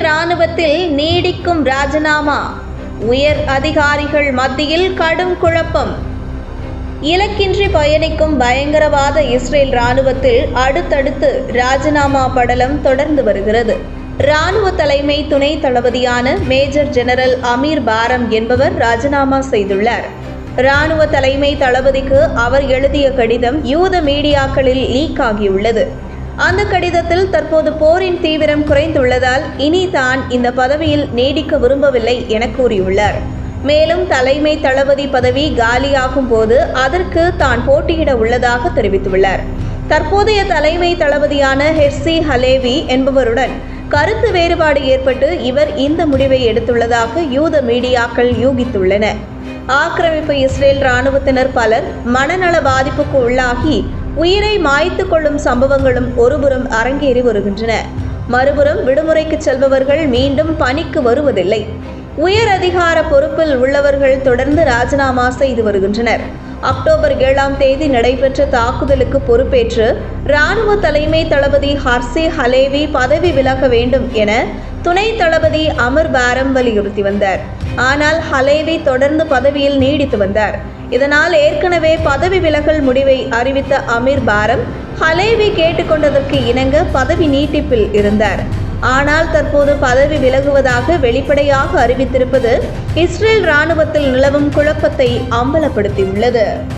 ராணுவத்தில் நீடிக்கும் ராஜினாமா, உயர் அதிகாரிகள் மத்தியில் கடும் குழப்பம். இலக்கின்றி பயணிக்கும் பயங்கரவாத இஸ்ரேல் ராணுவத்தில் அடுத்தடுத்து ராஜினாமா படலம் தொடர்ந்து வருகிறது. ராணுவ தலைமை துணை தளபதியான மேஜர் ஜெனரல் அமீர் பாரம் என்பவர் ராஜினாமா செய்துள்ளார். ராணுவ தலைமை தளபதிக்கு அவர் எழுதிய கடிதம் யூத மீடியாக்களில் லீக் ஆகியுள்ளது. அந்த கடிதத்தில் தற்போது போரின் தீவிரம் குறைந்துள்ளதால் இனி தான் இந்த பதவியில் நீடிக்க விரும்பவில்லை என கூறியுள்ளார். மேலும் தலைமை தளபதி பதவி காலியாகும் போது அதற்கு தான் போட்டியிட உள்ளதாக தெரிவித்துள்ளார். தற்போதைய தலைமை தளபதியான ஹெர்சி ஹலேவி என்பவருடன் கருத்து வேறுபாடு ஏற்பட்டு இவர் இந்த முடிவை எடுத்துள்ளதாக யூத மீடியாக்கள் யூகித்துள்ளன. ஆக்கிரமிப்பு இஸ்ரேல் இராணுவத்தினர் பலர் மனநல பாதிப்புக்கு உள்ளாகி உயிரை மாய்த்து கொள்ளும் சம்பவங்களும் ஒருபுறம் அரங்கேறி வருகின்றன. மறுபுறம் விடுமுறைக்கு செல்பவர்கள் மீண்டும் பணிக்கு வருவதில்லை. உயர் அதிகார பொறுப்பில் உள்ளவர்கள் தொடர்ந்து ராஜினாமா செய்து வருகின்றனர். அக்டோபர் 7ஆம் தேதி நடைபெற்ற தாக்குதலுக்கு பொறுப்பேற்று இராணுவ தலைமை தளபதி ஹர்சி ஹலேவி பதவி விலக வேண்டும் என துணை தளபதி அமர் பாரம் வலியுறுத்தி வந்தார். ஆனால் ஹலேவி தொடர்ந்து பதவியில் நீடித்து வந்தார். இதனால் ஏற்கனவே பதவி விலகல் முடிவை அறிவித்த அமீர் பாரம் ஹலேவி கேட்டுக்கொண்டதற்கு இணங்க பதவி நீட்டிப்பில் இருந்தார். ஆனால் தற்போது பதவி விலகுவதாக வெளிப்படையாக அறிவித்திருப்பது இஸ்ரேல் இராணுவத்தில் நிலவும் குழப்பத்தை அம்பலப்படுத்தியுள்ளது.